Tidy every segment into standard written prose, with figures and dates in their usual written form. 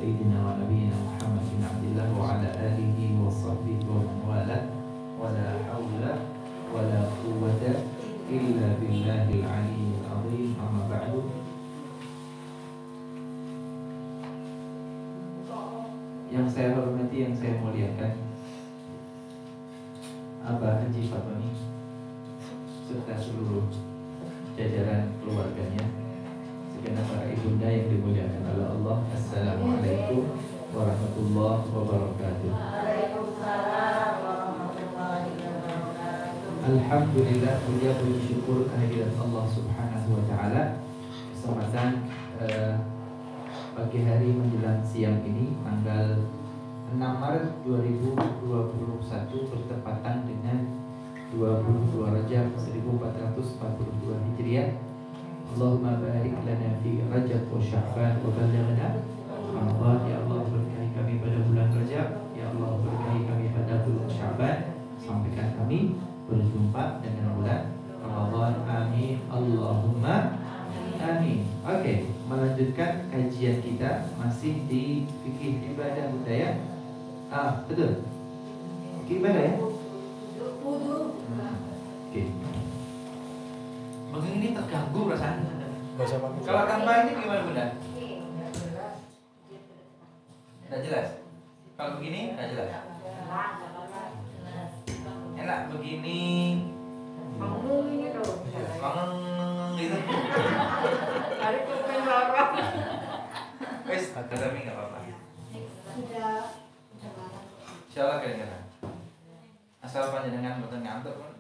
sayyidina wa nabiyina Muhammad bin Abdullah wa ala alihi wa sahbihi wa man wala wa la hawla wa la quwwata illa billahil aliyyil azim. Amma ba'du. Yang saya hormati, yang saya muliakan, Abah Haji Fatoni serta seluruh jajaran keluarganya, segenap para ibunda yang dimuliakan oleh Allah. Assalamualaikum warahmatullahi wabarakatuh. Waalaikumsalam warahmatullahi wabarakatuh. Alhamdulillah, puja puji syukur kehadirat Allah Subhanahu wa taala. Kesempatan pagi hari menjelang siang ini tanggal 6 Maret 2021 bertepatan dengan 22 Rajab 1442 Hijriah. Allahumma barik lana fi Rajab wa Sya'ban wa balighna Ramadan. Ya Allah, berkahi kami pada bulan Rajab. Ya Allah, berkahi kami pada bulan Sya'ban, sampaikan kami berjumpa dengan bulan Ramadan. Amin Allahumma amin. Oke, melanjutkan kajian kita masih di fikih ibadah budaya. Betul. Fikih ibadah ya? Oke. Begini ini terganggu rasanya. Kalau tanpa ini gimana bunda? Tidak jelas. Kalau begini tidak jelas. Enak begini. Ngomong ini dong. Ngomong gitu. Hari kuping lorong. Wes, tapi nggak apa-apa. Sudah. Insyaallah kira-kira. Asal panjenengan mboten ngantuk pun.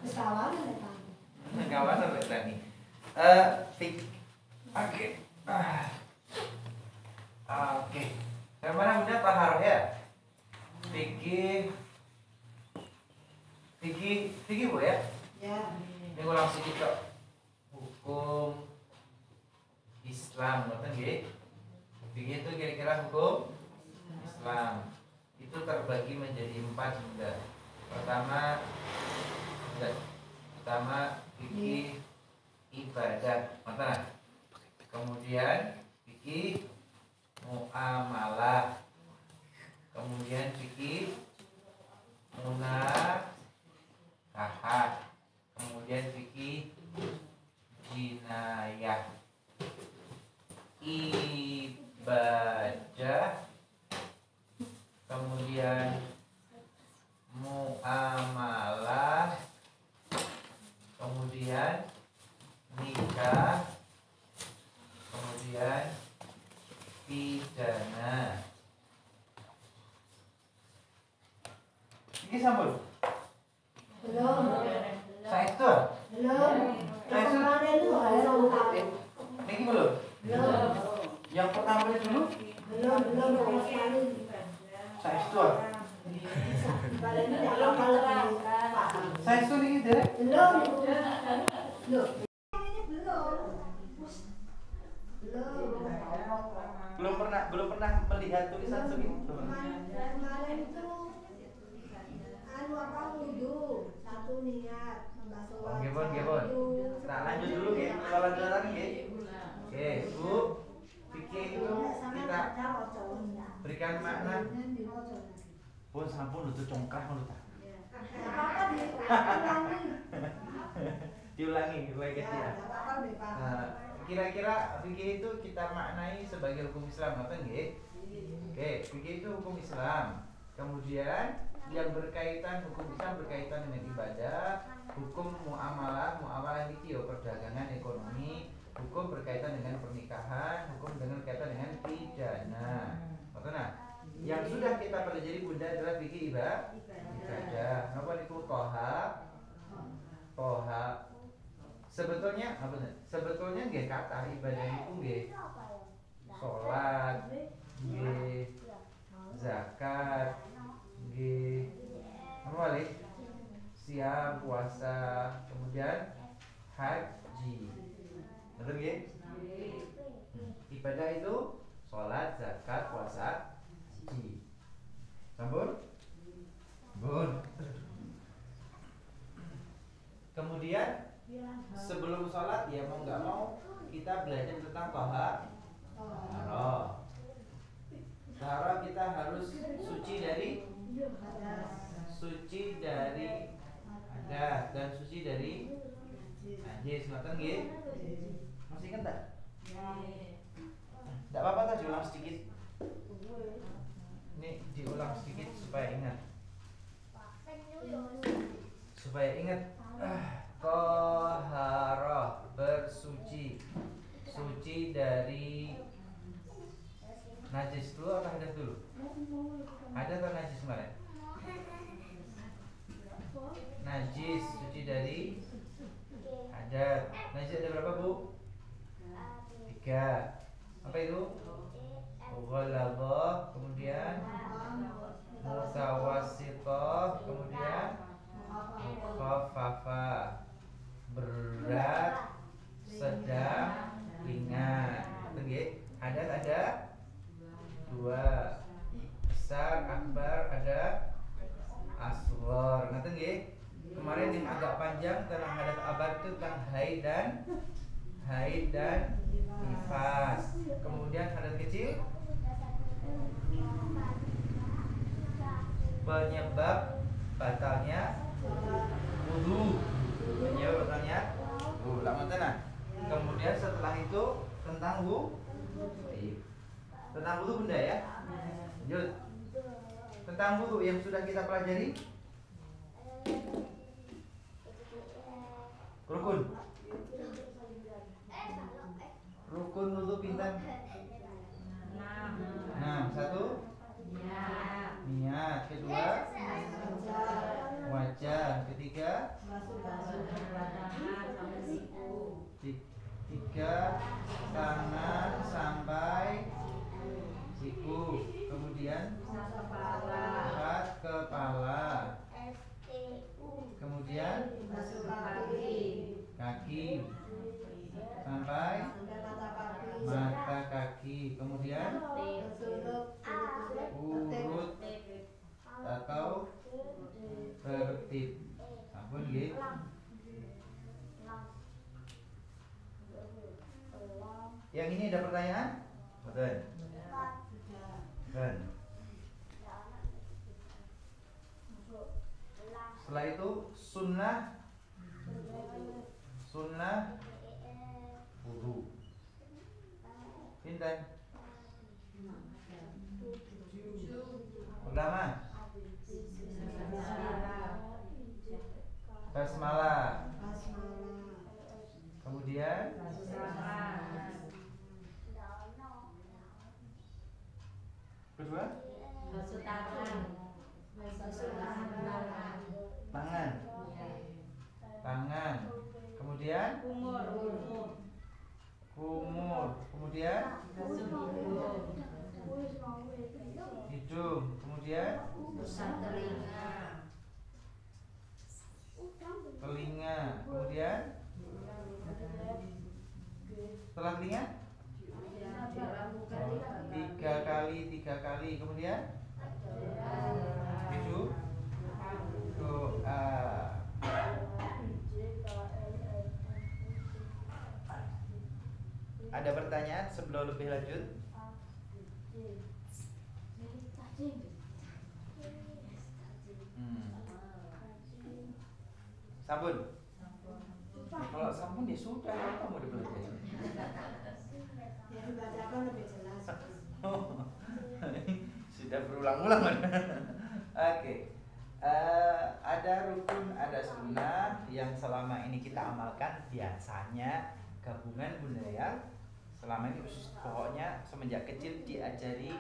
Kawan Kawan apa tadi? Oke. Oke. Yang mana udah taharoh ya? Fikih boleh ya? ya. Ini gue langsung kita hukum Islam, ngerti nggih? Fikih itu kira-kira hukum Islam. Itu terbagi menjadi 4 bunda. Pertama fikih ibadah, mana? Kemudian fikih muamalah, kemudian fikih munakahat, kemudian fikih jinayah, ibadah, kemudian muamalah, kemudian nikah, kemudian pidana. Ini sambung? Belum. Saya itu? Belum. Yang kemarin itu ada lengkap. Ini belum? Belum. Yang pertama itu dulu? Belum sama sekali. Saya itu? Badan ini kalau paham. Saya itu ini deh? Belum. Belum. Belum pernah melihat tulisan segini. Kemarin itu wudhu, satu niat membasuh wajah. Oke, Nah, lanjut dulu ya. Kalau lanjutan ya. Oke, Bu. Fikih itu kita berikan makna. Pun sampun itu congkah menurut tak. Diulangi baik ya. Nah, kira-kira fikih itu kita maknai sebagai hukum Islam, ngerti nggih? Oke, fikih itu hukum Islam. Kemudian yang berkaitan hukum Islam berkaitan dengan ibadah, hukum muamalah itu perdagangan ekonomi, hukum berkaitan dengan pernikahan, hukum dengan berkaitan dengan pidana. Nah, yang sudah kita pelajari bunda adalah fikih ibadah. Napa niku toha. Sebetulnya apa nih? Sebetulnya nggih kata ibadah itu nggih salat, nggih zakat, nggih wali siam, puasa, kemudian haji. Betul nggih? Ibadah itu salat, zakat, puasa, haji. Sampun? Bun. Kemudian sebelum sholat ya mau nggak mau kita belajar tentang suci dari hadas dan suci dari najis. Ngoten nggih? Masih ingat tak? Tidak apa-apa tak diulang sedikit. Ini diulang sedikit supaya ingat. Supaya ingat. Toharoh, bersuci. Suci dari najis dulu atau hadas dulu? Hadas atau najis kemarin? Najis, suci dari hadas. Najis ada berapa, Bu? 3. Apa itu? Ghalabah, kemudian mutawassithah, kemudian khaffafah. Berat, sedang, ringan. Nggih. Hadas ada 2. Besar, akbar, ada asghar. Ngoten nggih? Kemarin yang agak panjang tentang hadas akbar itu tentang haid dan nifas. Kemudian hadas kecil penyebab batalnya wudu. Penyebab batalnya wudu. Lama tenang. Kemudian setelah itu tentang wudu. Tentang wudu bunda ya. Lanjut. Tentang wudu yang sudah kita pelajari. Rukun. Rukun wudu pinten? 6. 1 niat. Kedua wajah. Ketiga 3 tangan sampai siku. Kemudian 4 kepala. Kemudian kaki sampai mata kaki. Kemudian urut atau tertib. Ampun nggih. Yang ini ada pertanyaan? Betul. Setelah itu sunnah wudu. Pinten? Pertama basmalah. Kemudian kedua tangan. Kemudian kumur. Kemudian hidung. Kemudian telinga. Kemudian setelah telinga 3 kali. Kemudian hidung doa. Ada pertanyaan sebelum lebih lanjut? Sabun. Kalau sabun ya sudah, apa mau dipelajari? Ya dibacakan lebih jelas. Sudah berulang-ulang. Oke. Ada rukun, ada sunnah yang selama ini kita amalkan biasanya gabungan bunda ya. Selama ini pokoknya semenjak kecil diajari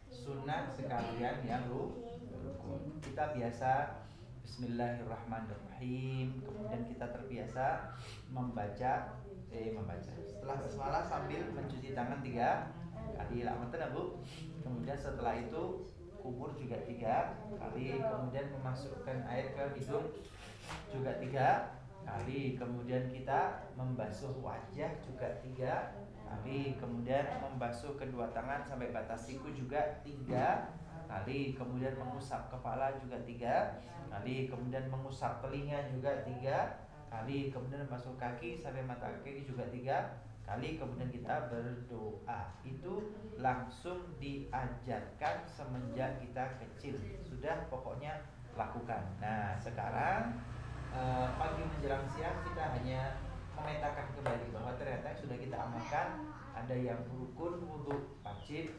sunnah sekalian yang rukun. Kita biasa Bismillahirrahmanirrahim. Kemudian kita terbiasa membaca. Setelah basmalah sambil mencuci tangan 3 kali. Lamonten Bu. Kemudian setelah itu kumur juga 3 kali. Kemudian memasukkan air ke hidung juga 3 kali. Kemudian kita membasuh wajah juga 3 kali. Kemudian membasuh kedua tangan sampai batas siku juga 3 kali. Kemudian mengusap kepala juga 3 kali. Kemudian mengusap telinga juga 3 kali. Kemudian membasuh kaki sampai mata kaki juga 3 kali. Kemudian kita berdoa. Itu langsung diajarkan semenjak kita kecil. Sudah pokoknya lakukan. Nah sekarang pagi menjelang siang kita hanya memetakan kembali bahwa ternyata sudah kita amalkan. Ada yang rukun wudu wajib,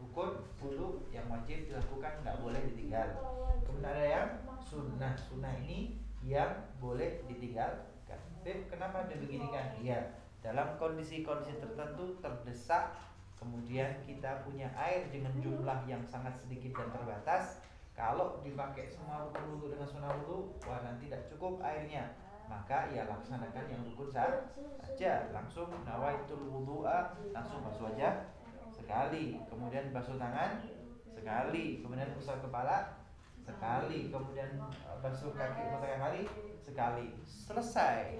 rukun wudu yang wajib dilakukan, nggak boleh ditinggal. Kemudian ada yang sunnah, sunnah ini yang boleh ditinggalkan. Kenapa dibeginikan? Iya, dalam kondisi-kondisi tertentu terdesak, kemudian kita punya air dengan jumlah yang sangat sedikit dan terbatas. Kalau dipakai semua rukun wudu dengan sunnah wudu, wah nanti tidak cukup airnya. Maka ya laksanakan yang rukun saja. Langsung nawaitul wudu'a, langsung basuh wajah sekali, kemudian basuh tangan sekali, kemudian usap kepala sekali, kemudian basuh kaki beberapa kali sekali. Selesai.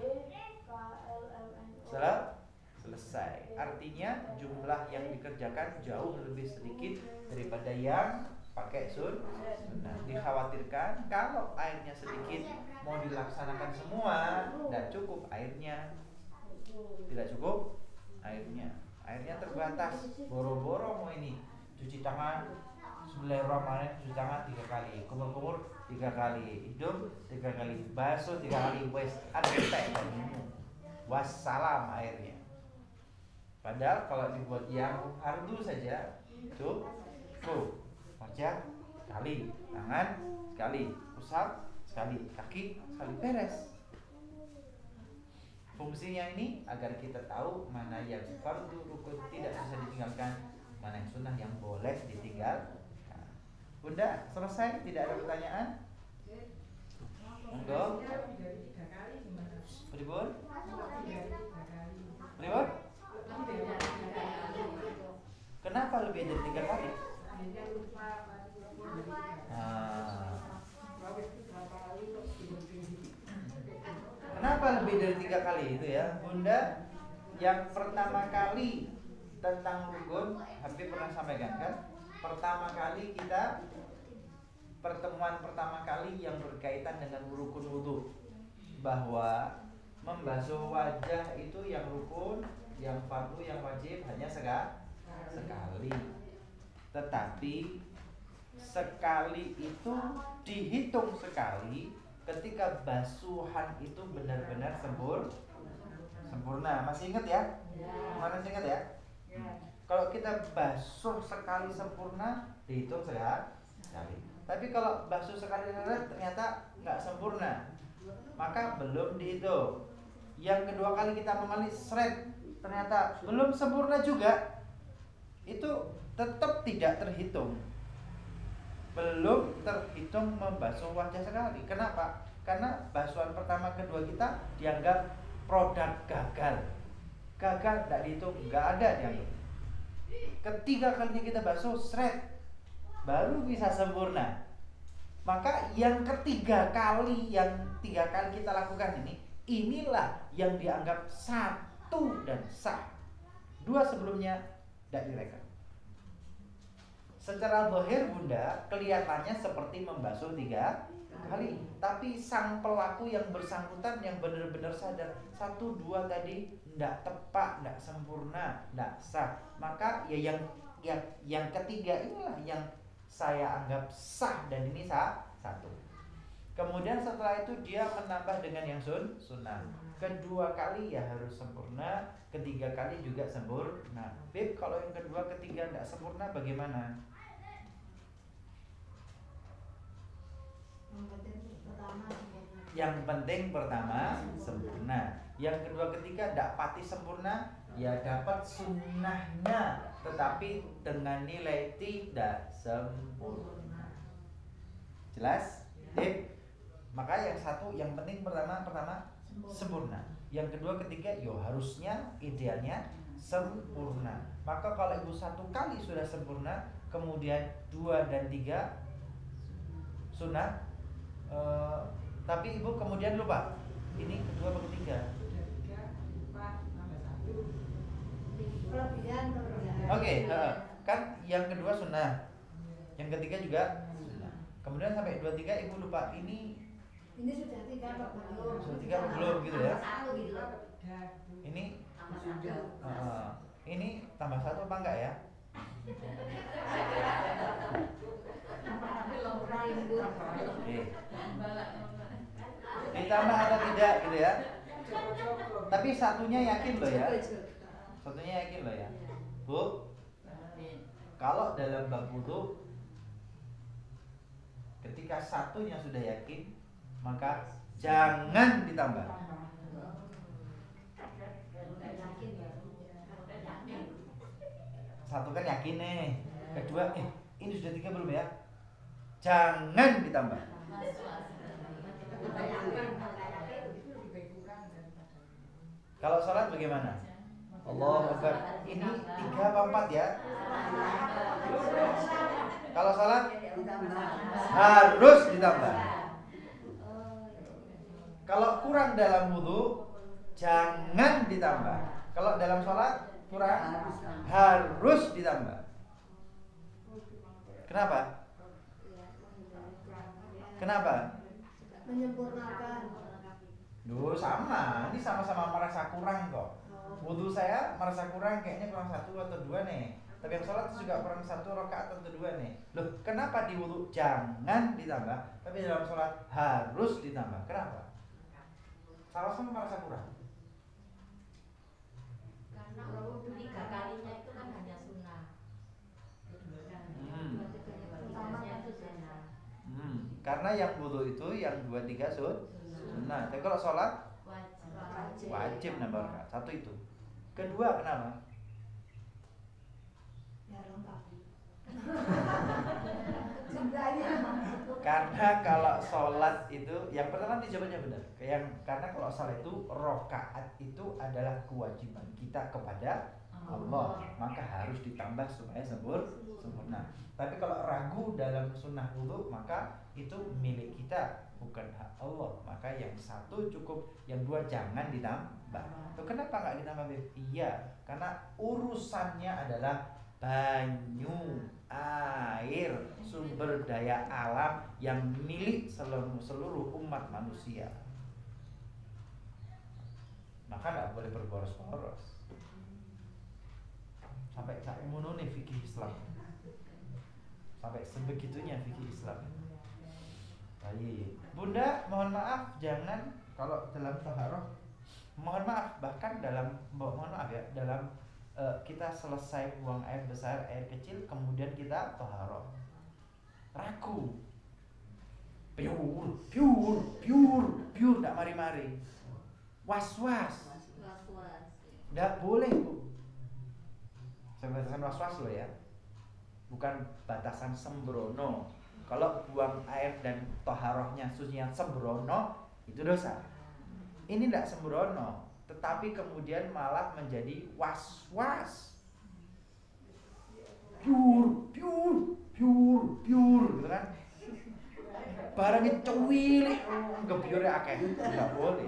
Selesai. Artinya jumlah yang dikerjakan jauh lebih sedikit daripada yang pakai sunnah. Dikhawatirkan kalau airnya sedikit mau dilaksanakan semua, tidak cukup airnya. Tidak cukup airnya. Airnya terbatas. Boro-boro mau ini cuci tangan, Bismillahirrahmanirrahim, cuci tangan 3 kali, kumur-kumur 3 kali, hidung 3 kali, basuh 3 kali, wes antek dan minum. Wassalam airnya. Padahal kalau dibuat yang fardu saja cukup. Wajah sekali, tangan sekali, usap sekali, kaki sekali, beres. Fungsinya ini agar kita tahu mana yang fardu rukun tidak bisa ditinggalkan, mana yang sunnah yang boleh ditinggalkan. Bunda, selesai? Tidak ada pertanyaan? Monggo. Pripun? Pripun? Kenapa lebih dari 3 kali? Kenapa lebih dari 3 kali itu ya, Bunda? Yang pertama kali tentang rukun, Habib pernah sampaikan kan? Pertemuan pertama kali yang berkaitan dengan rukun wudu, bahwa membasuh wajah itu yang rukun, yang fardu, yang wajib hanya sekali. Tetapi sekali itu dihitung sekali ketika basuhan itu benar-benar sempurna. Masih ingat ya? Masih ingat ya? Kalau kita basuh sekali sempurna, dihitung sekali. Tapi kalau basuh sekali ternyata nggak sempurna, maka belum dihitung. Yang kedua kali kita memali seret, ternyata belum sempurna juga, itu tetap tidak terhitung. Belum terhitung membasuh wajah sekali. Kenapa? Karena basuhan pertama kedua kita dianggap produk gagal. Gagal tidak dihitung, nggak ada dianggap. Ketiga kalinya kita basuh seret, baru bisa sempurna. Maka yang ketiga kali, yang 3 kali kita lakukan ini, inilah yang dianggap satu dan sah. 2 sebelumnya tidak direken. Secara zahir Bunda kelihatannya seperti membasuh 3 kali, tapi sang pelaku yang bersangkutan yang benar-benar sadar 1, 2 tadi tidak tepat, tidak sempurna, tidak sah. Maka ya yang ketiga inilah yang saya anggap sah dan ini satu. Kemudian setelah itu dia menambah dengan yang sunnah. Kedua kali ya harus sempurna, ketiga kali juga sempurna. Beb, kalau yang kedua, ketiga tidak sempurna bagaimana? Yang penting pertama sempurna. Yang kedua ketiga tidak pati sempurna, ya dapat sunnahnya, tetapi dengan nilai tidak sempurna. Jelas? Maka yang satu, yang penting pertama sempurna. Yang kedua ketiga, yo harusnya idealnya sempurna. Maka kalau ibu 1 kali sudah sempurna, kemudian 2 dan 3 sunnah, tapi ibu kemudian lupa ini kedua atau ketiga. Oke, kan yang kedua sunnah, yang ketiga juga sunnah. Kemudian sampai 2, 3 ibu lupa ini sudah 3 apa belum? Sudah 3 apa belum gitu ya? Ini ini tambah 1 apa enggak ya? Oke. Ditambah atau tidak gitu ya. Tapi satunya yakin loh ya. Satunya yakin loh ya. Bu, kalau dalam bab wudu ketika satunya sudah yakin, maka jangan ditambah. Satu kan yakin nih. Kedua, ini sudah 3 belum ya? Jangan ditambah. Kalau sholat bagaimana? Allahu Akbar. Ini 3 apa 4 ya? Kalau sholat harus ditambah. Kalau kurang dalam wudu jangan ditambah. Kalau dalam sholat kurang harus ditambah. Kenapa? Kenapa? Menyempurnakan. Duh, sama. Ini sama-sama merasa kurang kok. Wudu saya merasa kurang, kayaknya kurang 1 atau 2 nih. Tapi yang sholat juga kurang 1 rakaat atau 2 nih. Loh, kenapa di wudu jangan ditambah, tapi dalam sholat harus ditambah? Kenapa? Sama-sama merasa kurang. Karena wudu 3 kalinya itu kan hanya sunnah. Karena yang wudu itu yang 2-3 sunnah. Tapi kalau sholat wajib nambah rakaat 1 itu. Kedua kenapa? Ya lengkap. Karena kalau sholat itu yang pertama nanti jawabannya benar. Karena kalau sholat itu rakaat itu adalah kewajiban kita kepada Allah, maka harus ditambah supaya sempurna. Tapi kalau ragu dalam sunnah wudu, maka itu milik kita, bukan hak Allah. Maka yang 1 cukup, yang 2 jangan ditambah. Tuh, kenapa nggak ditambah? Iya, karena urusannya adalah banyu, air, sumber daya alam yang milik seluruh umat manusia. Maka nggak boleh berboros-boros. Sampai kayak ngono nih fikih Islam. Sampai sebegitunya fikih Islam. Baik. Bunda, mohon maaf, jangan kalau dalam taharah, mohon maaf, bahkan dalam kita selesai buang air besar, air kecil, kemudian kita taharah. Ragu. Pure, enggak mari-mari. Was-was. Enggak boleh, Bu. Batasan was-was loh ya. Bukan batasan sembrono. Kalau buang air dan taharahnya sucinya sembrono, itu dosa. Ini tidak sembrono, tetapi kemudian malah menjadi was-was. Pure gitu kan. Barangnya cuwilik, gebyure akeh, enggak boleh.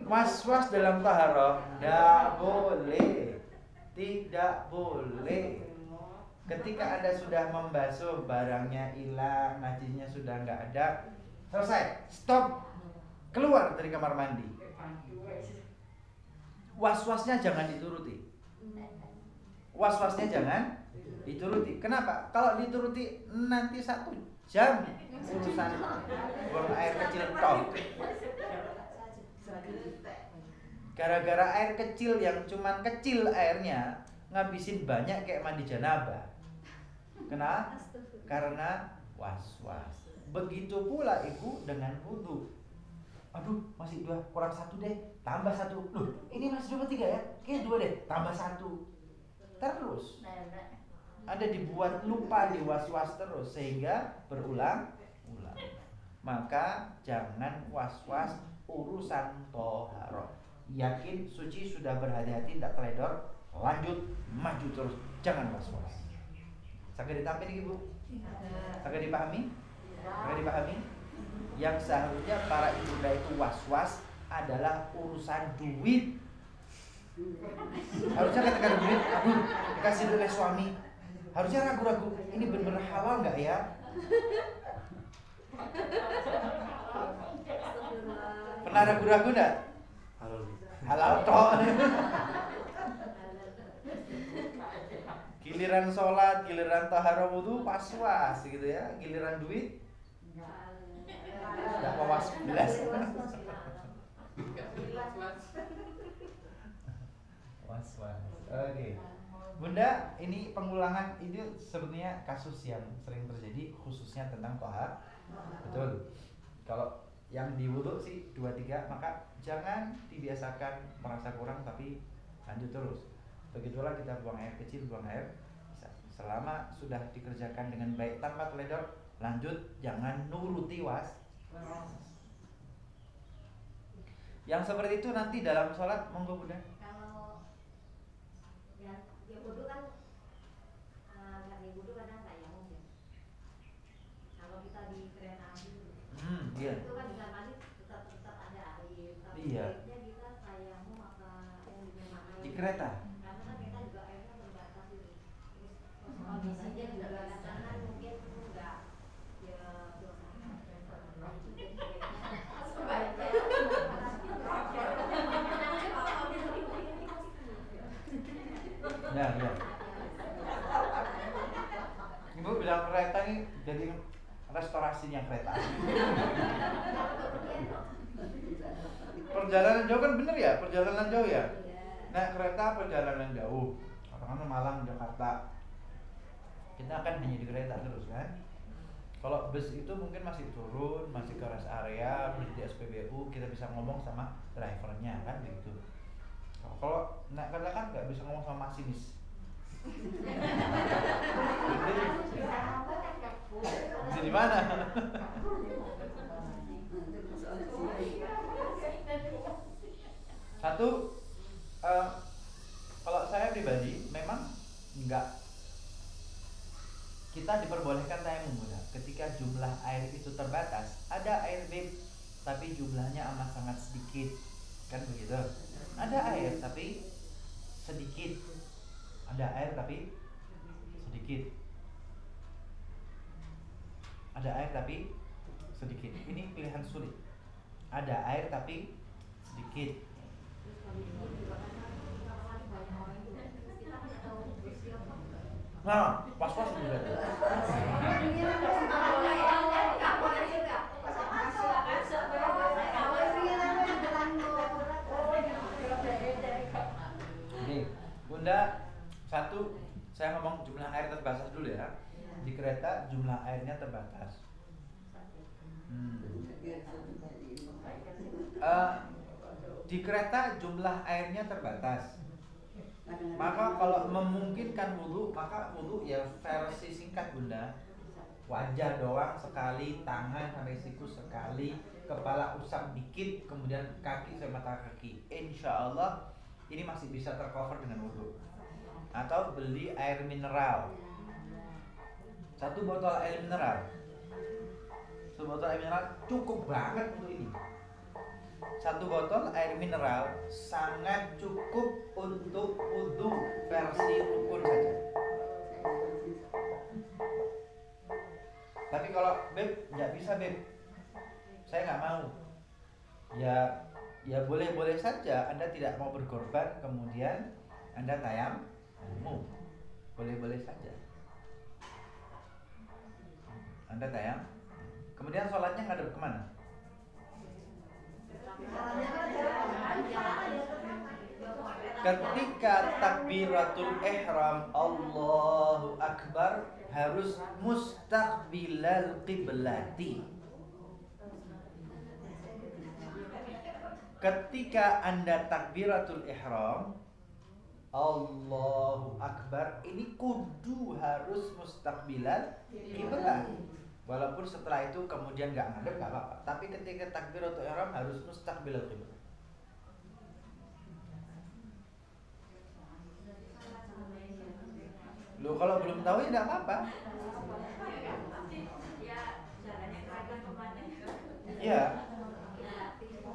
Was-was dalam taharah tidak boleh. Ketika Anda sudah membasuh, barangnya hilang, najisnya sudah nggak ada, selesai, stop, keluar dari kamar mandi. Was-wasnya jangan dituruti. Kenapa? Kalau dituruti nanti 1 jam urusan buang air kecil tok. Gara-gara air kecil yang cuman kecil airnya ngabisin banyak kayak mandi janabah. Kenapa? Karena was-was. Begitu pula ibu dengan wudu. Aduh, masih 2, kurang 1 deh, tambah 1. Loh, ini masih 3 ya? Kayaknya 2 deh, tambah 1. Terus ada dibuat lupa, di was-was terus sehingga berulang-ulang. Maka jangan was-was urusan toharoh. Yakin suci, sudah berhati-hati, tidak teledor, lanjut, maju terus, jangan was-was. Saged ditampil Ibu? Saged dipahami? Saged dipahami? Yang seharusnya para ibunda itu was-was adalah urusan duit. Harusnya ketika ada duit, aduh, dikasih oleh suami, harusnya ragu-ragu, ini benar-benar halal nggak ya? Pernah ragu-ragu nggak? halal tok. Giliran sholat, giliran taharah wudu was-was gitu ya. Giliran duit enggak was belas. Was-was. Oke. Bunda, ini pengulangan ini sebetulnya kasus yang sering terjadi khususnya tentang tohar. Betul. Kalau yang di wudu sih 2-3, maka jangan dibiasakan merasa kurang tapi lanjut terus. Begitulah kita buang air kecil, buang air besar. Selama sudah dikerjakan dengan baik tanpa teledor, lanjut, jangan nuruti was. Yang seperti itu nanti dalam sholat, monggo Bunda. Kalau ya wudu kan dari wudu kadang tayamum ya. Kalau kita di kereta api Iya. itu kan di mandi tetap ada air. Tapi Iya. baiknya kita tayamum apa yang dimakan Di kereta. karena kan kita juga airnya terbatas itu. Terus kondisinya juga kadang-kadang mungkin enggak ya Ya, ya. Ibu bilang kereta ini jadi restorasinya kereta. Perjalanan jauh kan bener ya, perjalanan jauh ya. Naik kereta perjalanan jauh. Katakanlah Malang Jakarta. Kita akan hanya di kereta terus kan. Kalau bus itu mungkin masih turun, masih ke rest area, berhenti di SPBU, kita bisa ngomong sama drivernya kan begitu. Kalau naik kereta kan nggak bisa ngomong sama masinis. Bisa di mana? Satu, kalau saya pribadi memang nggak, kita diperbolehkan tayamum Bunda ketika jumlah air itu terbatas. Ada air bib tapi jumlahnya amat sangat sedikit, kan begitu. Ada air tapi sedikit. Ada air tapi sedikit. Ada air tapi sedikit. Ini pilihan sulit. Ada air tapi sedikit. Nah, pas-pas juga. Oke, Bunda, satu, saya ngomong jumlah air terbatas dulu ya. Di kereta jumlah airnya terbatas. Di kereta jumlah airnya terbatas. Maka kalau memungkinkan wudu, maka wudu ya versi singkat Bunda. Wajah doang sekali, tangan sampai siku sekali, kepala usap dikit, kemudian kaki sampai mata kaki. Insya Allah ini masih bisa tercover dengan wudu. Atau beli air mineral. 1 botol air mineral. 1 botol air mineral cukup banget untuk ini. 1 botol air mineral sangat cukup untuk wudu versi rukun saja. Tapi kalau Beb nggak bisa Beb, saya nggak mau. Ya boleh-boleh saja. Anda tidak mau berkorban, kemudian Anda tayamum, boleh-boleh saja. Anda tayang, kemudian sholatnya ngadep kemana? Ketika takbiratul ihram Allahu Akbar harus mustaqbilal qiblati. Ketika Anda takbiratul ihram Allahu Akbar, ini kudu harus mustaqbilal qiblat. Walaupun setelah itu kemudian nggak ngadep nggak apa-apa. Tapi ketika takbiratul ihram harus mustaqbilal qiblat. Loh kalau belum tahu ya tidak apa-apa. Ya.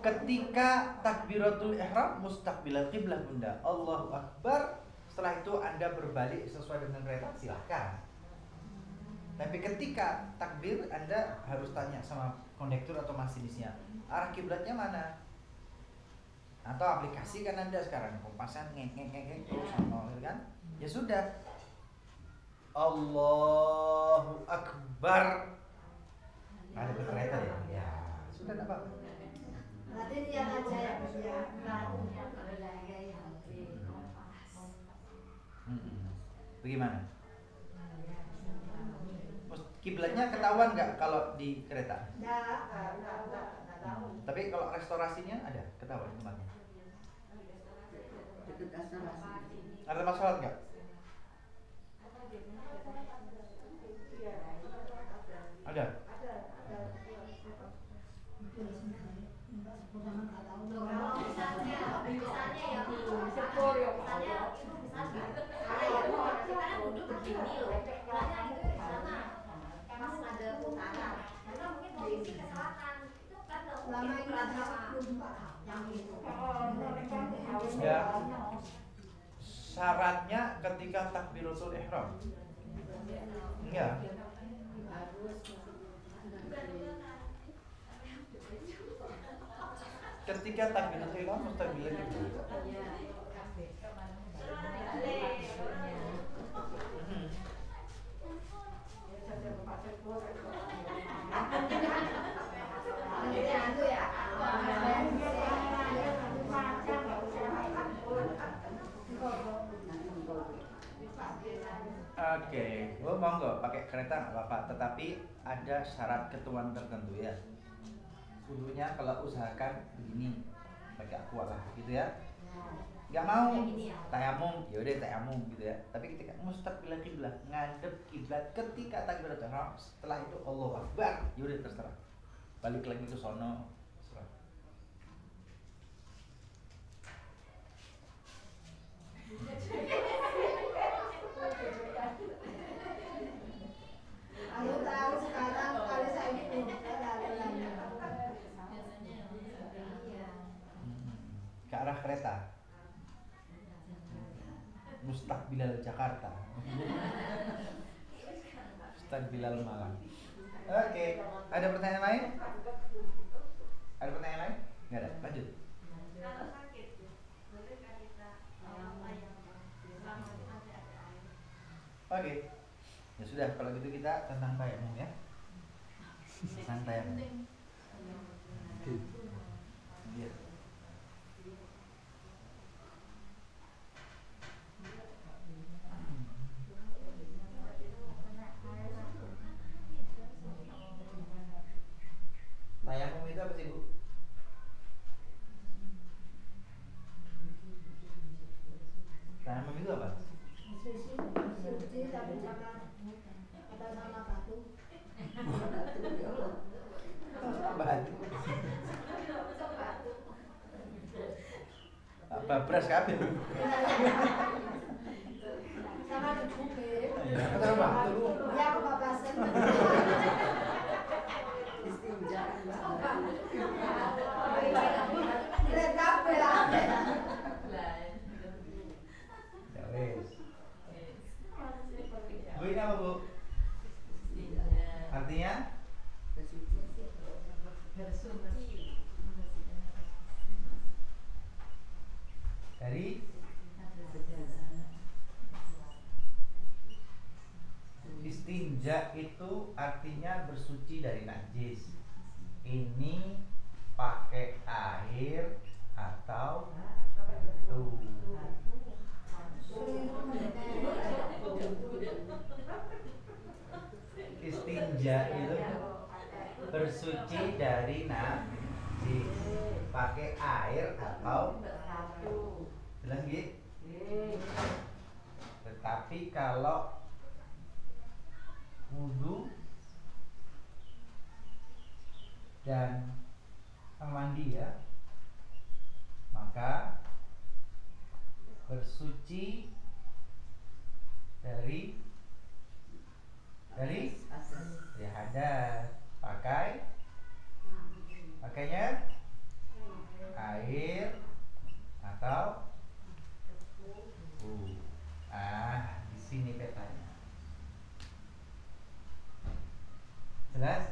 Ketika takbiratul ihram mustaqbilal qiblah Bunda. Allahu Akbar. Setelah itu Anda berbalik sesuai dengan kereta, silahkan. Tapi ketika takbir Anda harus tanya sama kondektur atau masinisnya, arah kiblatnya mana? Atau aplikasi kan ada sekarang, kompasan ngek terus kan? Ya sudah. Allahu Akbar. Ada kereta ya? Ya, sudah enggak apa-apa. Berarti dia aja ya Bagaimana? Kiblatnya ketahuan nggak kalau di kereta? Enggak. Tapi kalau restorasinya ada ketahuan tempatnya. Ada tempat sholat nggak? Ada. Ya. Syaratnya ketika takbiratul ihram. Enggak. Ketika takbiratul ihram mustakbilan kiblat. Oke, gue monggo pakai kereta nggak apa-apa, tetapi ada syarat ketentuan tertentu ya. Kudunya kalau usahakan begini, pakai aqua lah, gitu ya. Nggak mau tayamum, ya udah tayamum gitu ya. Tapi ketika mustaqbil kiblat, ngadep kiblat ketika takbiratul ihram, setelah itu Allahu Akbar, ya udah terserah. Balik lagi ke sono, terserah. Aku tahu sekarang kalau saya ini Ke arah kereta. Mustaqbilal Jakarta. Mustaqbilal Malang. Oke, ada pertanyaan lain? Ada pertanyaan lain? Nggak ada, lanjut. Oke, ya sudah, kalau gitu kita tentang tayamum ya. Tentang tayamum. Iya. Tayamum itu apa sih, Bu? Tayamum itu apa? suci tapi jangan ada nama batu. Batu. Apa beras kabel? Sama dibukit. Ada batu. Ya aku babasan. Redap lah. Ya wes. Bu ini apa, Bu? Artinya? Dari istinja itu artinya bersuci dari najis. Ini pakai air atau tuh. Istinja itu bersuci dari najis, pakai air atau bilang gitu. Tetapi kalau wudu dan mandi ya, maka bersuci dari ya hadas, pakainya air atau di sini petanya. Jelas?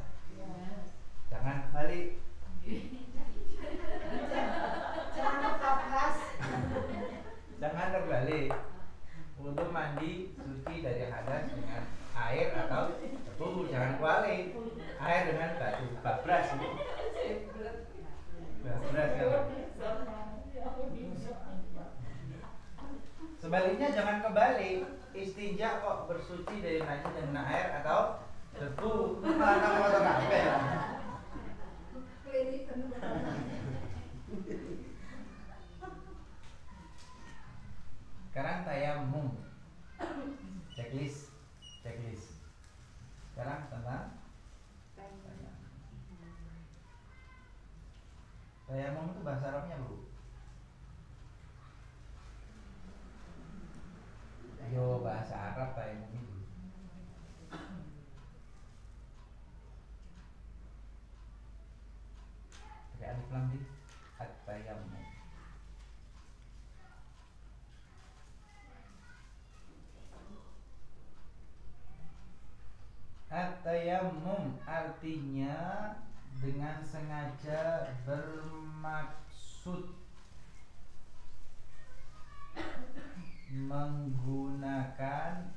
Jangan balik. Jangan lupa sengaja dengan air atau debu. Mana foto kabeh lah. Sekarang tayamum. Checklist. Sekarang tentang tayamum itu bahasa Arabnya, Bu? Yo, bahasa Arab tayamum itu. Pakai alif lam di at-tayammum. At-tayammum artinya dengan sengaja bermaksud menggunakan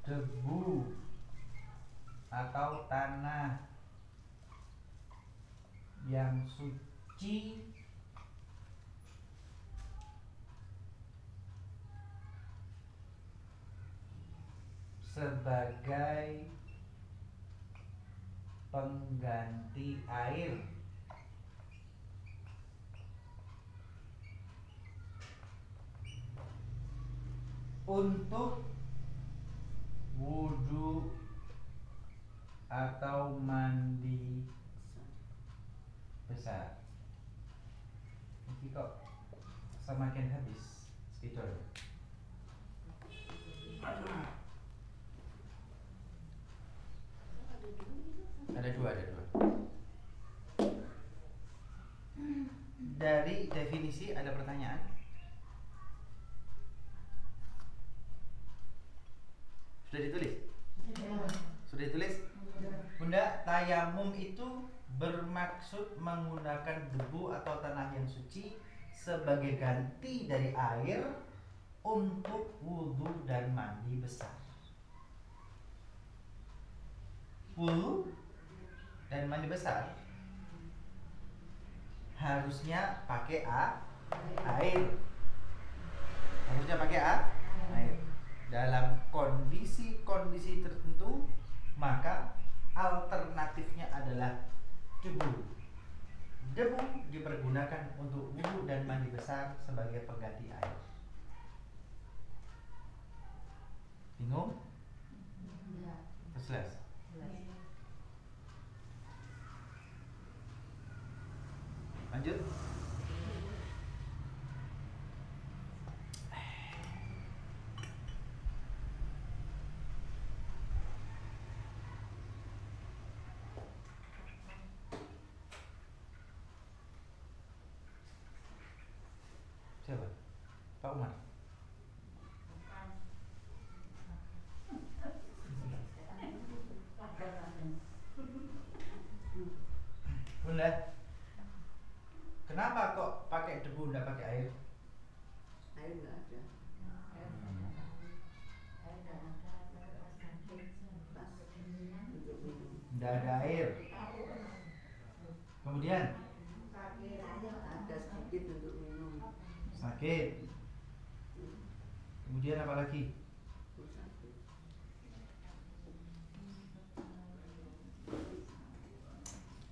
debu atau tanah yang suci sebagai pengganti air untuk wudhu atau mandi besar. Ini kok semakin habis spidol. Ada dua. Dari definisi ada pertanyaan? Sudah ditulis? Sudah ditulis? Bunda, tayamum itu bermaksud menggunakan debu atau tanah yang suci sebagai ganti dari air untuk wudhu dan mandi besar. Wudhu dan mandi besar harusnya pakai air. Harusnya pakai air. Dalam kondisi-kondisi tertentu, maka alternatifnya adalah debu. Debu dipergunakan untuk wudhu dan mandi besar sebagai pengganti air. Bingung? Jelas? Lanjut. Siapa? Pak Umar. Bunda, kenapa kok pakai debu enggak pakai air? Air enggak ada. Enggak ada air. Kemudian Ada sedikit untuk minum. sakit. Kemudian apa lagi? Sakit.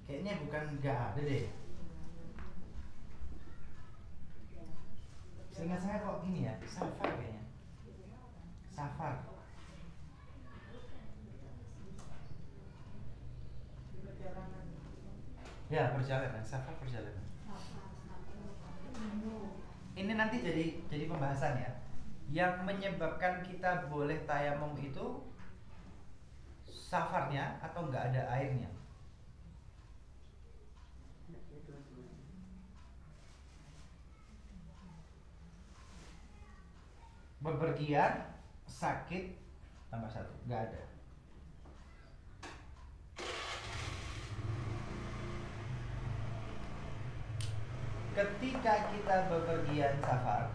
Kayaknya bukan enggak ada deh. Seingat saya kok gini ya, safar kayaknya. Safar. Ya, perjalanan, safar perjalanan. Ini nanti jadi pembahasan ya. Yang menyebabkan kita boleh tayamum itu safarnya atau enggak ada airnya. Bepergian, sakit, tambah satu, enggak ada. Ketika kita bepergian safar,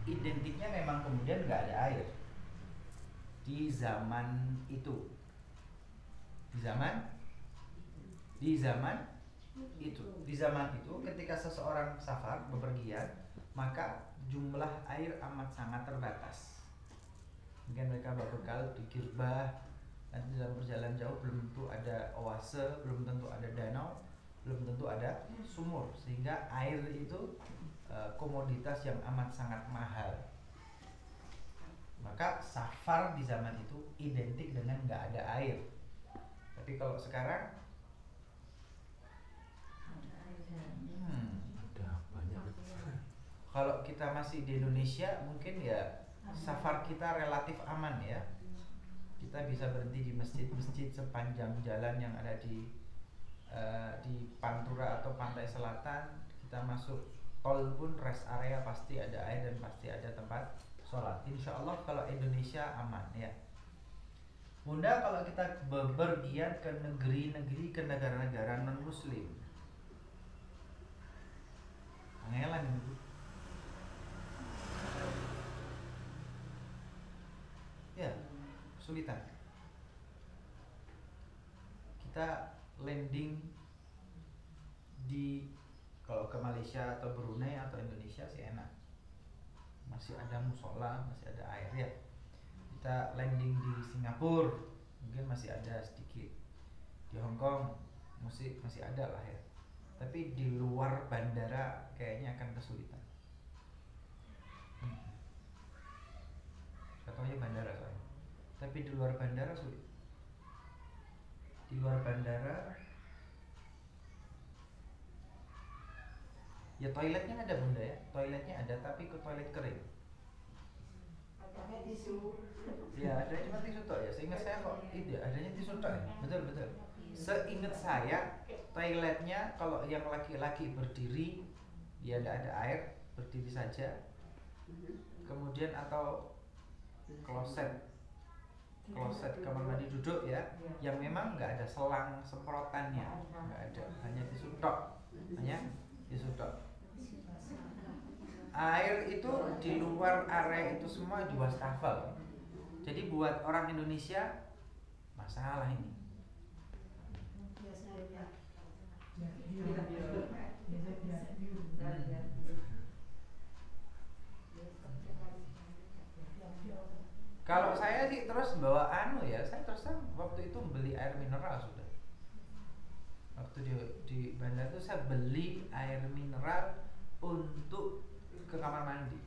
identiknya memang kemudian nggak ada air di zaman itu. Di zaman itu di zaman itu ketika seseorang safar bepergian, maka jumlah air amat sangat terbatas. Mungkin mereka berbekal di kirbah, nanti dalam perjalanan jauh belum tentu ada oase, belum tentu ada danau, belum tentu ada sumur, sehingga air itu komoditas yang amat sangat mahal. Maka safar di zaman itu identik dengan nggak ada air. Tapi kalau sekarang udah banyak. kalau kita masih di Indonesia, mungkin ya safar kita relatif aman ya. Kita bisa berhenti di masjid-masjid sepanjang jalan yang ada di Pantura atau pantai selatan. Kita masuk tol pun rest area pasti ada air dan pasti ada tempat sholat. Insya Allah kalau Indonesia aman ya. Bunda, kalau kita bepergian ke negeri-negeri, ke negara-negara non muslim, angelan itu. Ya, kesulitan. Kita landing di, kalau ke Malaysia atau Brunei atau Indonesia sih enak, masih ada musola, masih ada air ya. Kita landing di Singapura mungkin masih ada sedikit, di Hong Kong masih ada lah ya. Tapi di luar bandara kayaknya akan kesulitan. Katanya bandara soalnya. Tapi di luar bandara sulit. Di luar bandara ya toiletnya ada Bunda ya. Toiletnya ada tapi ke toilet kering. Pakai tisu. Ya ada cuma tisu tok ya. Seingat saya kok itu adanya tisu tok ya. Betul. Seingat saya toiletnya kalau yang laki-laki berdiri ya tidak ada air, berdiri saja. Kemudian atau kloset kamar mandi duduk ya, yang memang nggak ada selang semprotannya, nggak ada, hanya tisu tok, Air itu di luar area itu semua di wastafel. Jadi buat orang Indonesia masalah ini. Kalau saya sih terus bawa saya terus waktu itu beli air mineral sudah. Waktu di bandar itu saya beli air mineral untuk ke kamar mandi,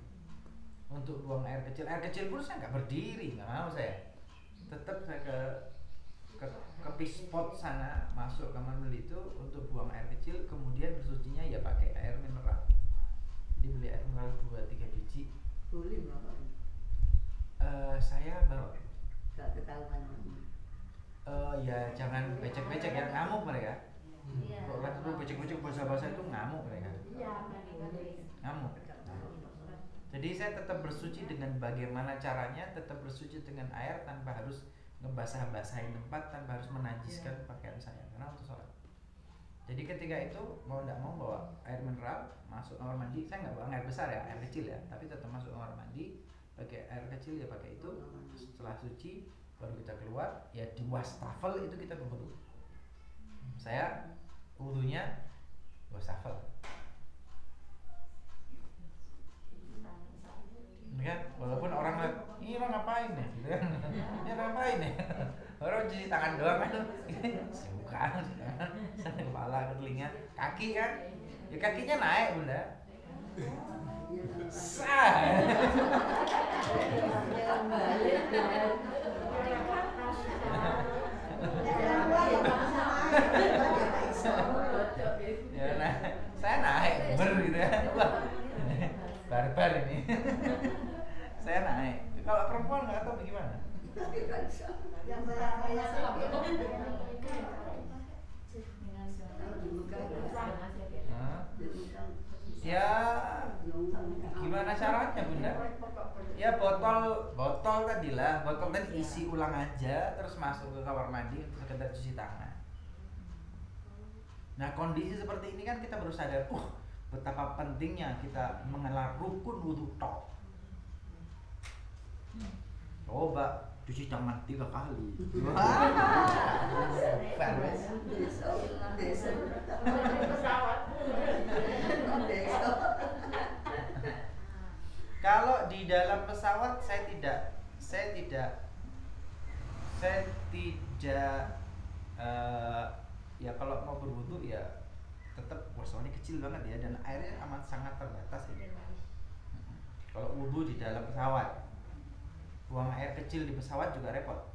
untuk buang air kecil. Air kecil pun saya nggak berdiri, nggak mau saya. Tetap saya ke pispot sana, masuk kamar mandi itu untuk buang air kecil, kemudian bersucinya ya pakai air mineral. Jadi beli air mineral 2-3 biji. Boleh nggak? Saya bawa. Gak ketahuan. Ya jangan becek-becek ya, ngamuk mereka. Kalau lagi dulu becek-becek basah-basah itu ngamuk mereka. Ngamuk. Jadi saya tetap bersuci dengan bagaimana caranya, tetap bersuci dengan air tanpa harus ngebasah-basahin tempat, tanpa harus menajiskan pakaian saya karena untuk sholat. Jadi ketika itu mau tidak mau bawa air mineral, masuk kamar mandi. Saya nggak bawa air besar ya, air kecil ya, tapi tetap masuk kamar mandi. Pakai air kecil ya pakai itu. Setelah suci baru kita keluar ya, di wastafel itu kita berwudu. Saya wudunya wastafel kan, walaupun orang lihat ini orang ngapain ya gitu kan, ini ngapain ya, orang cuci tangan doang kan, bukan kepala ke telinga kaki kan, ya kakinya naik Bunda. Sah. Ya nah, saya naik gitu ya. Wah, barbar ini. Saya naik. Kalau perempuan nggak tahu bagaimana. Yang saya Ya gimana caranya Bunda? Ya botol tadi isi ulang aja, terus masuk ke kamar mandi untuk sekedar cuci tangan. Nah kondisi seperti ini kan kita baru sadar, betapa pentingnya kita mengenal rukun wudu tok. Coba cuci tangan 3 kali. Kalau di dalam pesawat saya tidak ya kalau mau berwudu ya tetap porsinya kecil banget ya, dan airnya amat sangat terbatas ya. Kalau wudu di dalam pesawat, buang air kecil di pesawat juga repot.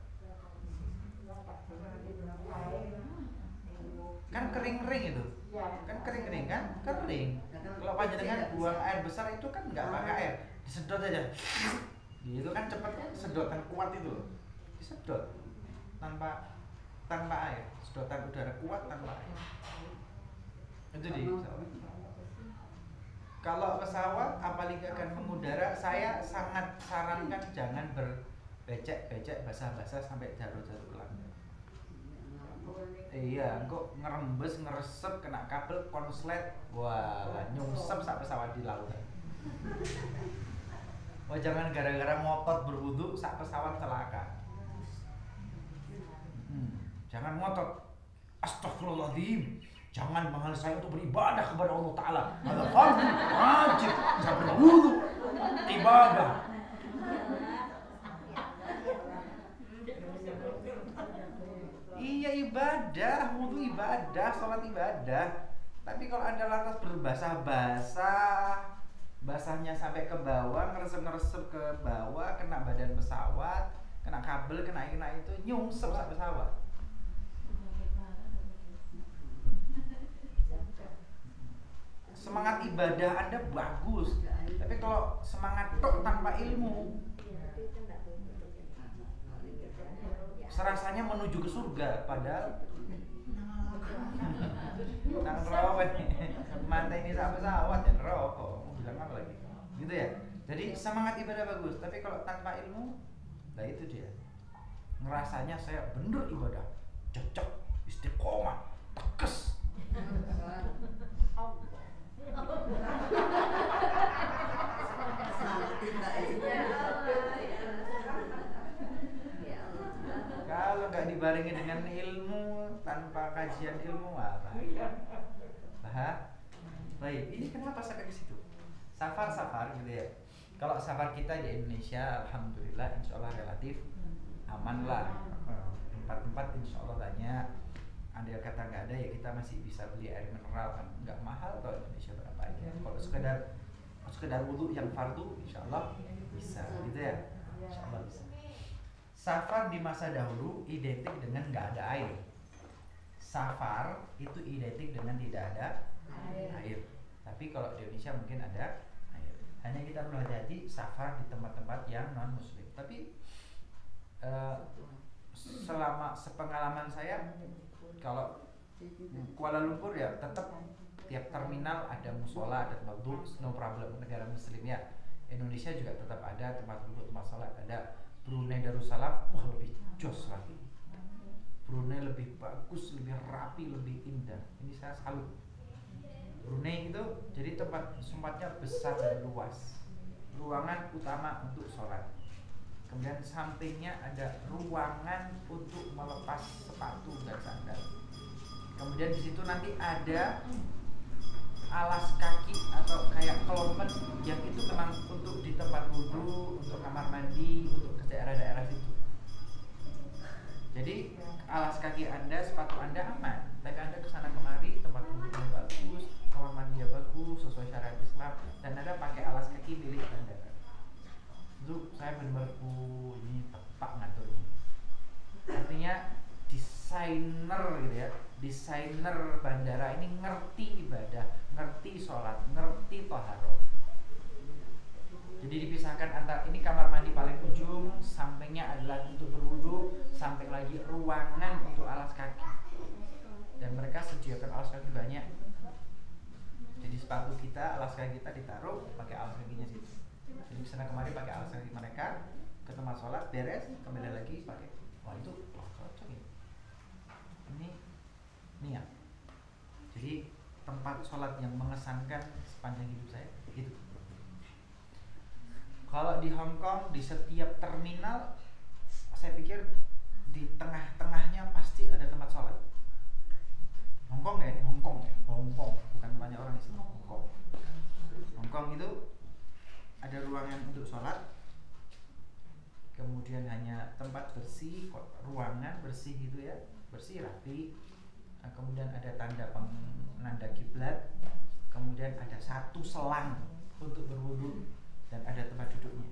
Kan kering-kering itu, kan kering-kering kan, kering. Kalau panjenengan buang air besar itu kan nggak pakai air, disedot aja. Itu kan cepet sedotan kuat itu, disedot tanpa air, sedotan udara kuat tanpa air. Itu di pesawat. Kalau pesawat apalagi akan mengudara, saya sangat sarankan jangan berbecek-becek basah-basah sampai jarur-jarur langit. Iya, kok ngerembes, ngeresep, kena kabel, konslet, wah nyungsep sak pesawat di lautan. Wah jangan gara-gara ngotot berwudu sak pesawat celaka. Jangan ngotot. Astagfirullahaladzim. Jangan menghalangi saya untuk beribadah kepada Allah Ta'ala. Ada fardu wajib. Saya berwudu ibadah. Iya ibadah, wudu ibadah, sholat ibadah. Tapi kalau Anda lantas berbasah-basah, basahnya sampai ke bawah, ngeresep-ngeresep ke bawah, kena badan pesawat, kena kabel, kena itu, nyungsep sak pesawat. Semangat ibadah Anda bagus, tapi kalau semangat tok tanpa ilmu, serasanya menuju ke surga, padahal nang rawat mata ini sak pesawat ya rokok, mau bilang apa lagi, gitu ya. Jadi semangat ibadah bagus, tapi kalau tanpa ilmu, nah itu dia. Ngerasanya saya bener ibadah, cocok, istiqomah, tekes. Kalau nggak dibarengi dengan ilmu, tanpa kajian ilmu apa? Baik, ini kenapa sampai ke situ? Safar gitu ya. Kalau safar kita di Indonesia, alhamdulillah, insya Allah relatif aman lah. Tempat-tempat insya Allah banyak. Andai kata nggak ada ya kita masih bisa beli air mineral kan, nggak mahal kalau Indonesia berapa aja. Kalau sekedar wudu yang fardu, insya Allah bisa, gitu ya. Insya Allah bisa. Safar di masa dahulu identik dengan nggak ada air. Safar itu identik dengan tidak ada air. Tapi kalau di Indonesia mungkin ada air. Hanya kita perlu hati-hati safar di tempat-tempat yang non muslim. Tapi selama sepengalaman saya, kalau Kuala Lumpur ya tetap tiap terminal ada musola, ada tempat duduk, no problem, negara muslim ya. Indonesia juga tetap ada tempat duduk, tempat sholat ada. Brunei Darussalam, wah lebih jos lagi. Brunei lebih bagus, lebih rapi, lebih indah. Ini saya salut. Brunei itu jadi tempatnya besar dan luas. Ruangan utama untuk sholat. Kemudian sampingnya ada ruangan untuk melepas sepatu dan sandal. Kemudian di situ nanti ada alas kaki atau kayak kelompen yang itu memang untuk di tempat wudhu, untuk kamar mandi, untuk ke daerah-daerah situ. Jadi alas kaki Anda, sepatu Anda aman. Tapi Anda kesana kemari, tempat wudhunya bagus, kamar mandinya bagus, sesuai syariat Islam, dan Anda pakai alas kaki milik Anda. Itu saya benar-benar ini tepat ngaturnya. Artinya desainer gitu ya, desainer bandara ini ngerti ibadah, ngerti sholat, ngerti toharoh. Jadi dipisahkan antara ini kamar mandi paling ujung, sampingnya adalah untuk berwudu, samping lagi ruangan untuk alas kaki. Dan mereka sediakan alas kaki banyak. Jadi sepatu kita, alas kaki kita ditaruh, pakai alas kakinya situ. Jadi kesana kemari pakai alas kaki mereka, ke tempat sholat beres, kembali lagi pakai. Wah itu cocok ya. Ini ya. Jadi tempat sholat yang mengesankan sepanjang hidup saya itu. Kalau di Hong Kong di setiap terminal saya tempat bersih, ruangan bersih gitu ya, bersih rapi. Nah, kemudian ada tanda penanda kiblat, kemudian ada satu selang untuk berwudu dan ada tempat duduknya.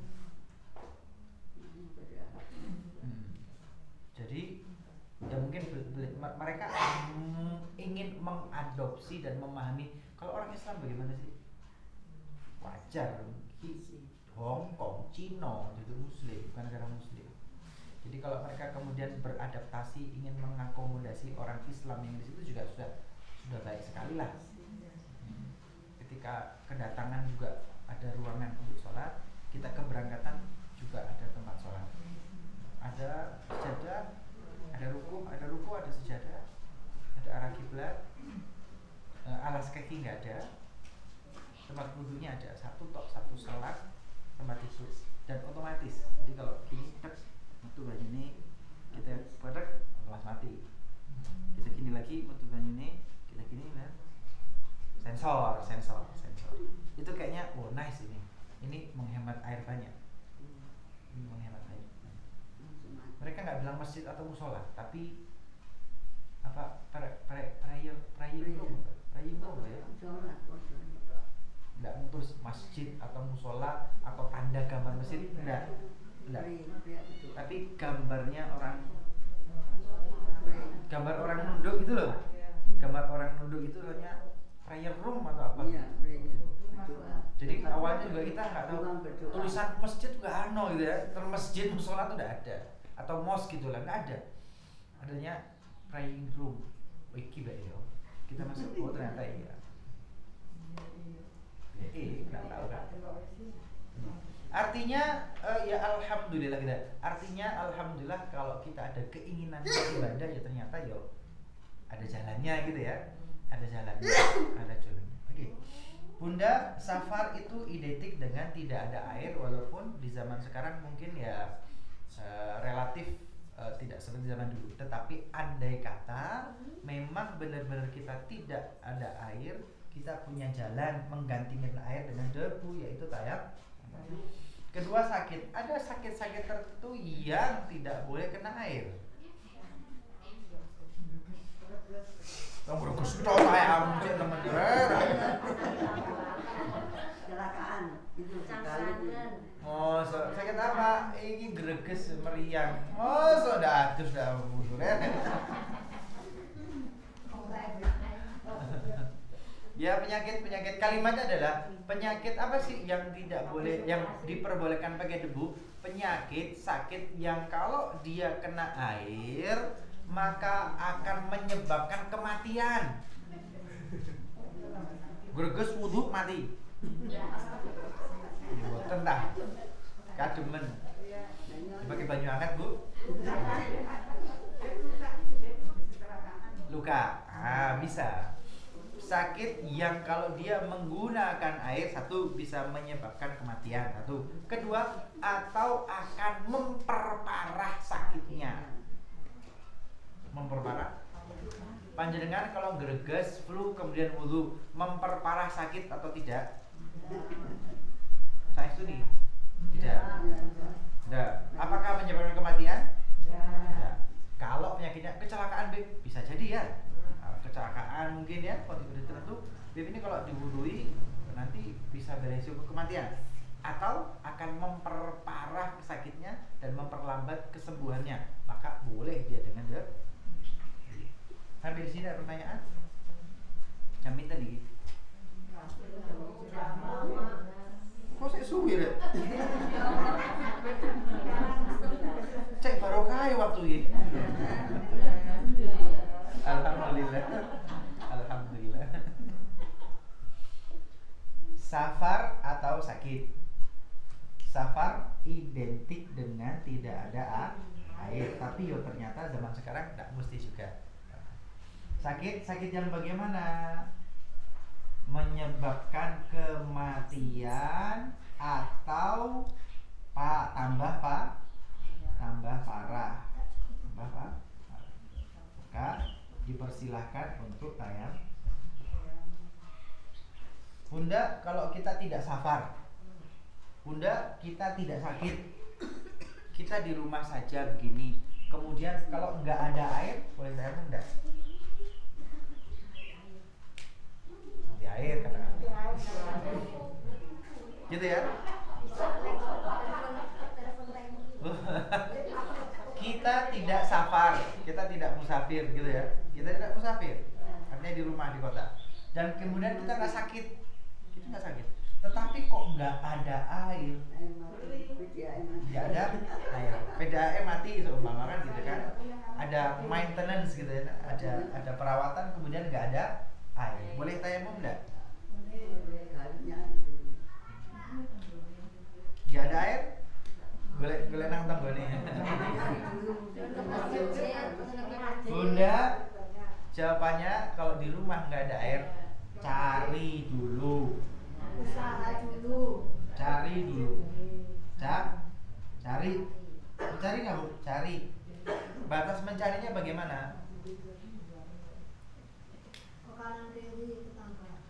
Jadi ya mungkin mereka ingin mengadopsi dan memahami kalau orang Islam bagaimana sih, wajar Hong Kong, Cina itu Muslim, bukan negara Muslim. Jadi kalau mereka kemudian beradaptasi ingin mengakomodasi orang Islam yang di situ juga sudah baik sekali lah. Ketika kedatangan juga ada ruangan untuk sholat, kita keberangkatan juga ada tempat sholat, ada sejadah, ada ruku, ada sejadah, ada arah kiblat, alas kaki nggak ada, tempat wudhunya ada satu selang, tempat tidur dan otomatis. Jadi kalau gini waktu baju ini kita pedek langsung mati, kita gini lagi waktu baju ini kita gini kan sensor itu kayaknya nice ini menghemat air banyak, ini menghemat air. Mereka nggak bilang masjid atau musola, tapi apa prayer room ya, nggak terus masjid atau musola atau tanda gambar masjid, enggak. Tapi gambarnya gambar orang nunduk itu loh, gambar orang nunduk itu namanya prayer room atau apa? Jadi awalnya juga kita nggak tahu tulisan masjid juga gitu ya, terus masjid musola itu nggak ada, atau mosque gitu lah, nggak ada. Adanya praying room, wiki ya. Kita masuk, ternyata iya. Nggak tahu kan? Artinya ya alhamdulillah kita. Artinya alhamdulillah kalau kita ada keinginan beribadah ya ternyata ada jalannya gitu ya. Ada jalannya. Oke. Bunda, safar itu identik dengan tidak ada air, walaupun di zaman sekarang mungkin ya relatif tidak seperti zaman dulu. Tetapi andai kata memang benar-benar kita tidak ada air, kita punya jalan menggantikan air dengan debu, yaitu tayamum. Kedua, sakit. Ada sakit-sakit tertentu yang tidak boleh kena air. Yang bergustau tayamum sih teman-teman. Kecelakaan itu Oh, sakit apa? Ini greges meriang. Oh, sudah mundur ya. Ya, penyakit kalimatnya adalah penyakit apa sih yang tidak boleh, yang diperbolehkan pakai debu? Penyakit sakit yang kalau dia kena air maka akan menyebabkan kematian. Greges wudhu mati. Tentang kademen. Pakai banyu hangat, Bu. Luka. Bisa. Sakit yang kalau dia menggunakan air, satu bisa menyebabkan kematian, satu. Kedua, atau akan memperparah sakitnya. Memperparah. Panjenengan kalau greges, flu, kemudian wudu, memperparah sakit atau tidak? Saya studi. Tidak. Tidak. Apakah menyebabkan kematian? Tidak. Kalau penyakitnya kecelakaan, Beb, bisa jadi ya. Kecelakaan mungkin ya, kondisi tertentu, Beb ini kalau diwudui nanti bisa beresiko kematian, atau akan memperparah sakitnya dan memperlambat kesembuhannya, maka boleh dia dengan debu. Sampai di sini ada pertanyaan? Jamin tadi. Kok saya suwi ya? Cek barokah waktu ini. Alhamdulillah. Safar atau sakit. Safar identik dengan tidak ada air, tapi ternyata zaman sekarang tidak mesti juga. Sakit yang bagaimana? Menyebabkan kematian atau tambah parah. Maka dipersilahkan untuk tayamum. Bunda, kalau kita tidak safar, Bunda, kita tidak sakit, kita di rumah saja begini, kemudian kalau nggak ada air, boleh tayamum enggak? Di air katakan. Gitu ya. Kita tidak safar, kita tidak musafir gitu ya. Kita tidak musafir, artinya di rumah di kota. Dan kemudian kita nggak sakit, Tetapi kok nggak ada air? Nggak ada air. PDAM mati seumpama kan gitu kan? Ada maintenance gitu ya, ada perawatan kemudian nggak ada air. Boleh tayamum nggak? Nggak ada air? Boleh nang tanggo nih. Bunda, jawabannya kalau di rumah nggak ada air, cari dulu. Usaha dulu. Cari dulu. Cari nggak Bu? Cari. Batas mencarinya bagaimana? Ke kanan kiri tetangga.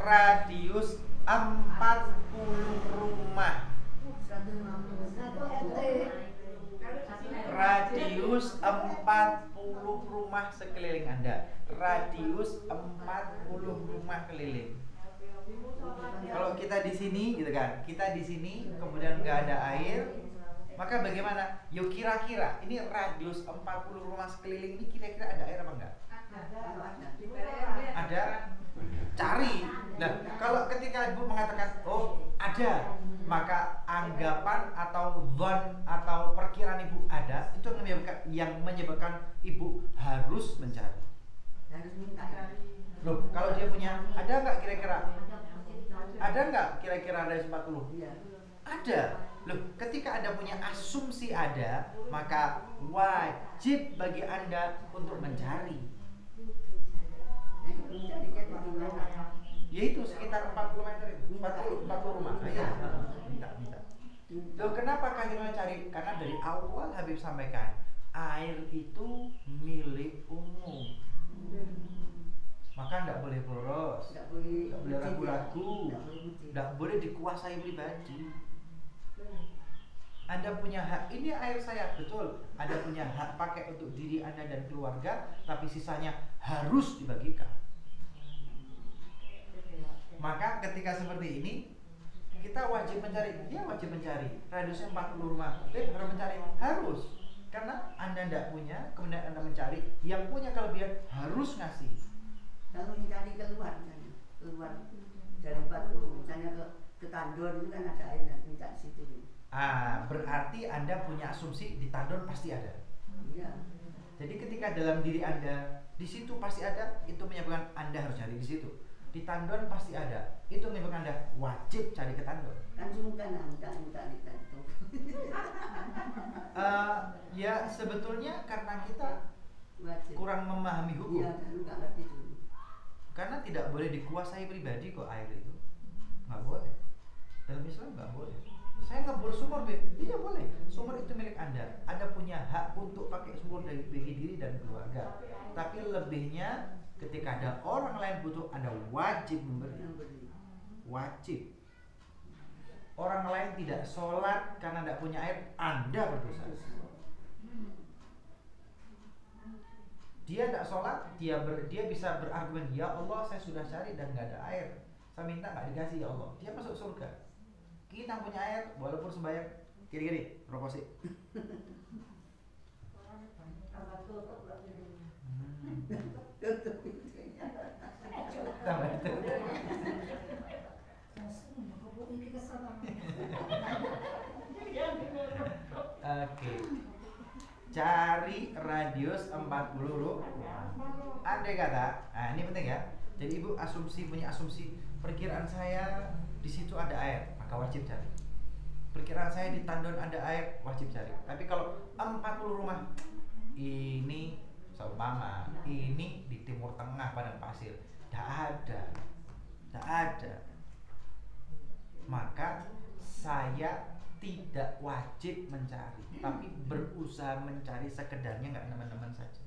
Radius 40 rumah. Radius 40 rumah sekeliling Anda. Radius 40 rumah keliling. Kalau kita di sini gitu kan, kita di sini kemudian nggak ada air, maka bagaimana? Yuk kira-kira ini radius 40 rumah sekeliling ini kira-kira ada air apa enggak? Ada. Cari. Nah, kalau ketika Ibu mengatakan oh ada, maka anggapan atau zon atau perkiraan Ibu ada, itu yang menyebabkan Ibu harus mencari. Loh, kalau dia punya, ada nggak kira-kira? Ada nggak kira-kira ada 40? Ada. Loh, ketika Anda punya asumsi ada, maka wajib bagi Anda untuk mencari. Yaitu sekitar 40 meter itu, 40 rumah. Ayo, minta. Loh, kenapa kalian mencari? Karena dari awal Habib sampaikan, air itu milik umum. Maka tidak boleh boros, tidak boleh ragu-ragu, tidak boleh dikuasai pribadi. Anda punya hak, ini air saya, betul. Anda punya hak pakai untuk diri Anda dan keluarga, tapi sisanya harus dibagikan. Maka ketika seperti ini, kita wajib mencari, dia wajib mencari. Radiusnya 40 rumah, harus mencari, harus. Karena Anda tidak punya, kemudian Anda mencari, yang punya kelebihan harus ngasih. Kalau mencari keluar dari 40, misalnya ke Tandon itu kan ada air, nanti minta di situ. Berarti Anda punya asumsi di Tandon pasti ada. Iya. Jadi ketika dalam diri Anda di situ pasti ada, itu menyebabkan Anda harus cari di situ. Di Tandon pasti ada, itu menyebabkan Anda wajib cari ke Tandon. Kan sungkan minta di Tandon. Ya sebetulnya karena kita Wajib. kurang memahami hukum. Iya, kan nggak ngerti dulu. Karena tidak boleh dikuasai pribadi kok air itu. Nggak boleh. Dalam Islam nggak boleh. Saya ngebor sumur, tidak boleh. Sumur itu milik Anda. Anda punya hak untuk pakai sumur bagi diri dan keluarga. Tapi lebihnya ketika ada orang lain butuh, Anda wajib memberi. Wajib. Orang lain tidak sholat karena tidak punya air, Anda berdosa. Dia tidak sholat, dia bisa berargumen, ya Allah saya sudah cari dan nggak ada air. Saya minta nggak dikasih ya Allah. Dia masuk surga. Kita punya air, walaupun sembahyang kiri-kiri, proporsi. Tambah itu. Oke. Cari radius 40 rumah. Andai kata, nah ini penting ya. Jadi Ibu punya asumsi perkiraan saya di situ ada air, maka wajib cari. Perkiraan saya di Tandon ada air, wajib cari. Tapi kalau 40 rumah ini seumpama ini di Timur Tengah padang pasir, tidak ada. Maka saya tidak wajib mencari, tapi berusaha mencari sekedarnya, nggak teman-teman saja.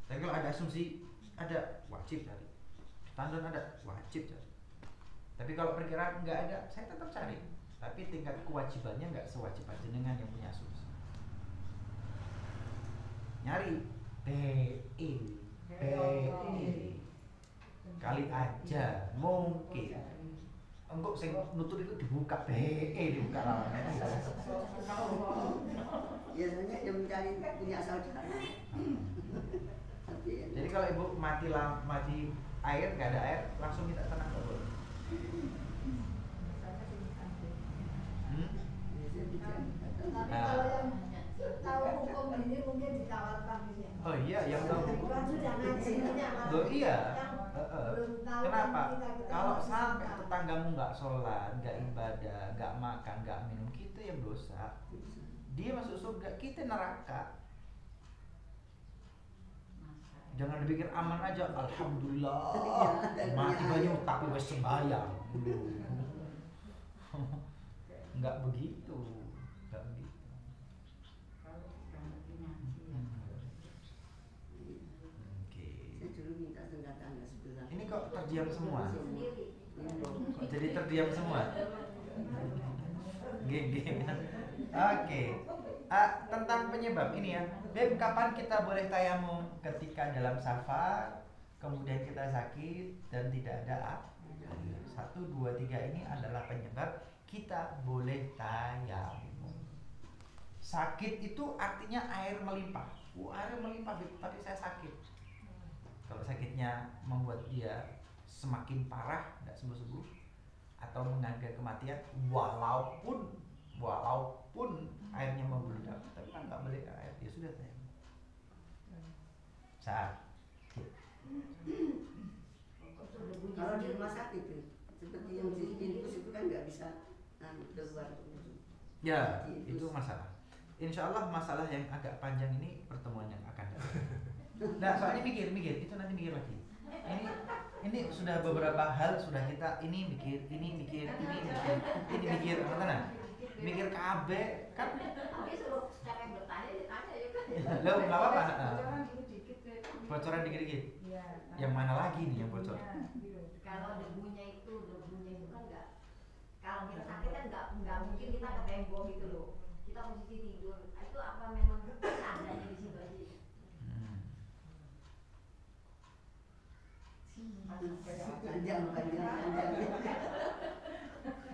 Tapi kalau ada asumsi ada, wajib cari. Tandon ada, wajib cari. Tapi kalau perkiraan nggak ada, saya tetap cari. Tapi tingkat kewajibannya nggak sewajib jenengan yang punya asumsi. Nyari BI kali aja mungkin enggak sing nutut itu dibuka dibuka lawannya. Biasanya yang mencari punya saudara. Jadi kalau ibu mati air, nggak ada air, langsung minta tenang nggak boleh. Tapi kalau yang tahu hukum ini mungkin ditawarkan ya. Oh iya, yang tahu hukum. Kan sudah ngajinya malah. Loh iya. Belum tahu. Kenapa? Kita Kalau harus sampai tahu. tetanggamu nggak sholat, nggak ibadah, nggak makan, nggak minum, kita yang dosa. Dia masuk surga, kita neraka. Jangan dipikir aman aja, alhamdulillah. Mati banyak tapi wes sembahyang. Nggak begitu, nggak begitu. Oke. Saya dulu minta tangga sebelah. Ini kok terdiam semua? Sendiri. Kok jadi terdiam semua? Oke. Tentang penyebab ini ya. Beb, kapan kita boleh tayamum? Ketika dalam safar, kemudian kita sakit dan tidak ada air. 1, 2, 3 ini adalah penyebab kita boleh tayamum. Sakit itu artinya air melimpah. Air melimpah, Beb, tapi saya sakit. Kalau sakitnya membuat dia semakin parah, nggak sembuh-sembuh, atau menganggap kematian, walaupun airnya membludak, tapi kan nggak boleh air, ya sudah saya. Kalau di rumah sakit itu, seperti yang di infus itu kan nggak bisa keluar. Ya, itu masalah. Insya Allah masalah yang agak panjang ini pertemuan yang akan datang. Nah, soalnya mikir, itu nanti mikir lagi. Ini sudah beberapa hal sudah kita ini mikir, mana? Mikir KB kan? Tapi suruh siapa yang bertanya, ditanya ya kan. Lo nggak apa-apa. Bocoran dikit-dikit. Yang mana lagi nih yang bocor? Kalau debunya itu kan nggak. Kalau kita sakit kan nggak mungkin kita ke tembok gitu loh. Kita posisi tidur. Itu apa memang adanya di situ aja? Panjang.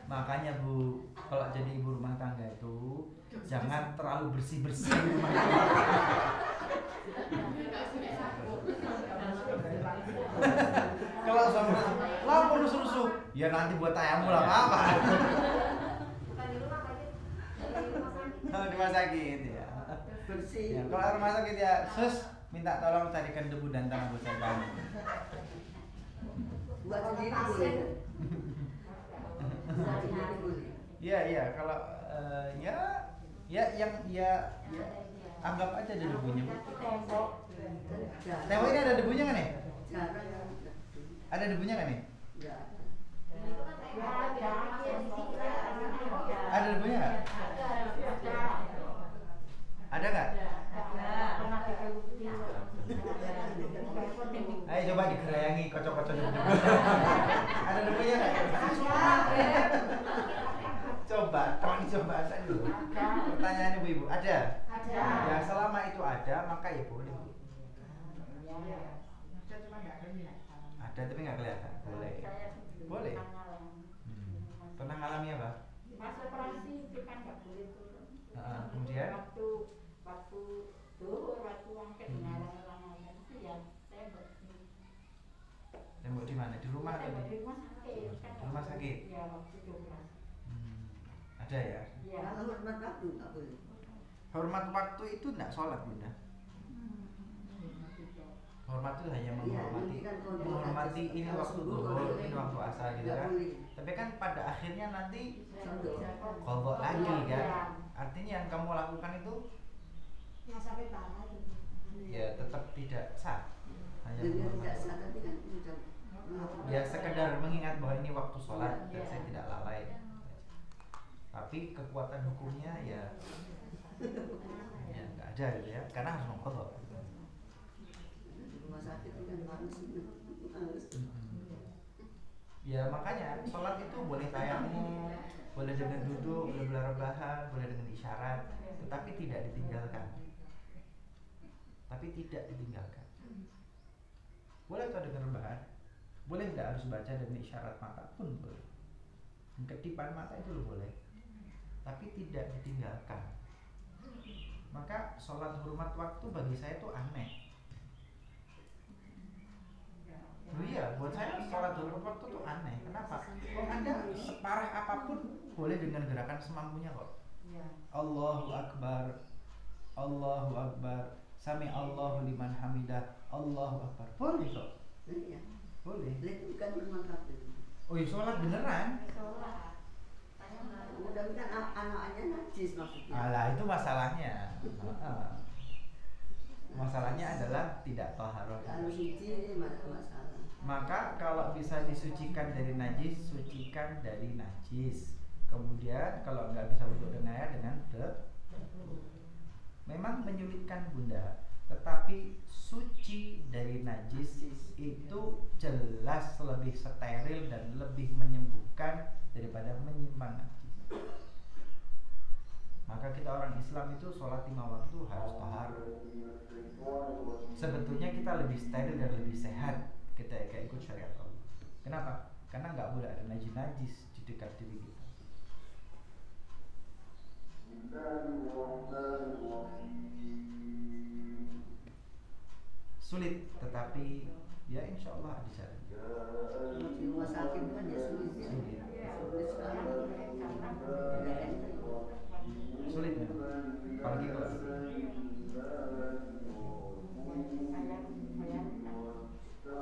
Makanya Bu, kalau jadi ibu rumah tangga itu jangan terlalu bersih-bersih di rumah tangga. Kalau sama lampu rusuh-rusuh, ya nanti buat tayamum lah apa? Bukan di rumah sakit, di rumah sakit. Di rumah sakit ya. Bersih. Ya, kalau rumah sakit ya, sus minta tolong carikan debu dan tanah buat saya bangun. Buat sendiri boleh. Buat sendiri boleh. Iya, kalau anggap aja ada debunya. Tembok ini ada debunya kan nih? Jarang. Ada debunya kan nih? Enggak. Itu kan kayak Ada debunya nggak? Ada nggak? Ayo coba digerayangi kocok-kocok debu. Ada debunya nggak? Coba saya dulu. Pertanyaan ibu-ibu, ada? Ya selama itu ada maka ya boleh. Ada tapi nggak kelihatan. Boleh. Pernah ngalami apa? Pas operasi itu kan nggak boleh turun. Kemudian? Waktu duhur, waktu angkat ngalang-ngalang itu ya saya Tembok di mana? Di rumah atau di rumah sakit. Di rumah sakit? Ya waktu itu operasi. Ada ya? Ya. Kalau hormat waktu nggak boleh. Hormat waktu itu enggak sholat Bunda. Hormat itu hanya menghormati ini waktu zuhur, ini waktu asar gitu kan. Tapi kan pada akhirnya nanti qadha lagi kan. Artinya yang kamu lakukan itu Yang sampai parah itu. ya tetap tidak sah. Hanya Tidak menghormati. sah tapi kan sudah. Ya sekedar mengingat bahwa ini waktu sholat dan saya tidak lalai. Tapi kekuatan hukumnya ya nggak ada gitu ya, karena harus mengqadha. Rumah sakit itu kan harus. Ya makanya sholat itu boleh tayamum, boleh dengan duduk, boleh rebahan, boleh dengan isyarat, tetapi tidak ditinggalkan. Tapi tidak ditinggalkan. Boleh atau dengan rebahan, boleh tidak harus baca dengan isyarat mata pun boleh. Kedipan mata itu boleh, tapi tidak ditinggalkan. Maka sholat hormat waktu bagi saya itu aneh. Oh iya, buat saya sholat hormat waktu itu aneh. Kenapa? Kalau Anda separah apapun boleh dengan gerakan semampunya kok. Allahu Akbar, Allahu Akbar, Sami Allahu liman hamidah, Allahu Akbar. Boleh kok. Iya. Boleh. Itu bukan hormat waktu. Oh iya, sholat beneran. Mudah-mudahan anak-anaknya najis maksudnya. Alah, itu masalahnya. Masalahnya adalah tidak taharah. Kalau suci masalah. Maka kalau bisa disucikan dari najis, sucikan dari najis. Kemudian kalau nggak bisa wudhu dengan air, dengan debu. Memang menyulitkan Bunda, tetapi suci dari najis itu jelas lebih steril dan lebih menyembuhkan daripada menyimpan najis. Maka kita orang Islam itu sholat 5 waktu harus taharah. Sebetulnya kita lebih steril dan lebih sehat kita ikut syariat Allah. Kenapa? Karena nggak boleh ada najis-najis di dekat diri kita. Sulit, tetapi ya insya Allah ada jalan. Di rumah sakit kan ya sulit ya. Sulit sekali. Sulit memang. Apalagi kalau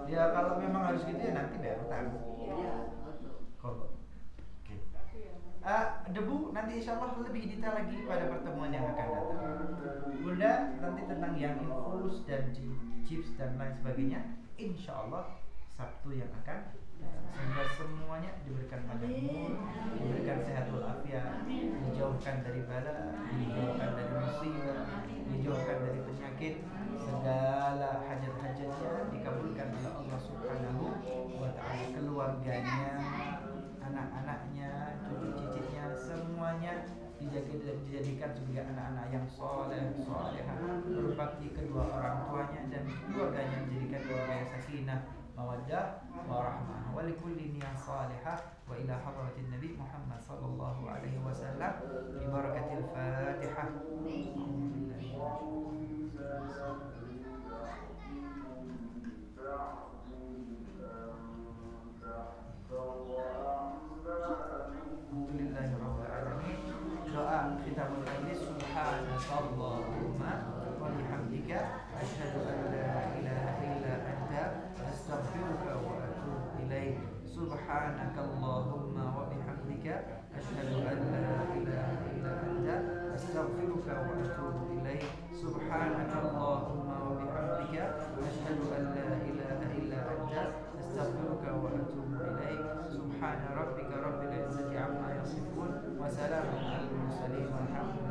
ya kalau memang harus gitu ya nanti bayar utang. Iya, betul. Oke. Debu nanti insya Allah lebih detail lagi pada pertemuan yang akan datang. Bunda nanti tentang yang infus dan chips dan lain sebagainya, insya Allah Sabtu yang akan datang. Semoga semuanya diberikan banyak umur, diberikan sehatul afiat, dijauhkan dari bala, dijauhkan dari musibah, dijauhkan dari penyakit, segala hajat-hajatnya dikabulkan oleh Allah Subhanahu wa ta'ala, keluarganya, anak-anaknya, cucu-cicitnya, semuanya dijadikan sebagai anak-anak yang soleh, solehah, berbakti kedua orang tuanya dan keluarganya, menjadikan keluarga yang sakinah, mawaddah, warahmah, wa likulli niyyah salihah, wa ila hadratin Nabi Muhammad sallallahu alaihi wasallam bi barakatil Fatihah. Alhamdulillahirrahmanirrahim. Doa kita mulai subhanakallahumma wa bihamdika asyhadu an la ilaha illa anta astaghfiruka wa atubu ilaik. Subhanakallahumma wa bihamdika asyhadu an la ilaha illa anta astaghfiruka wa atubu ilaik. Subhanakallahumma wa bihamdika asyhadu an la ilaha illa anta astaghfiruka wa atubu ilaik. Subhana rabbika rabbil izzati amma yasifun wa salamun alal mursalin walhamdulillah.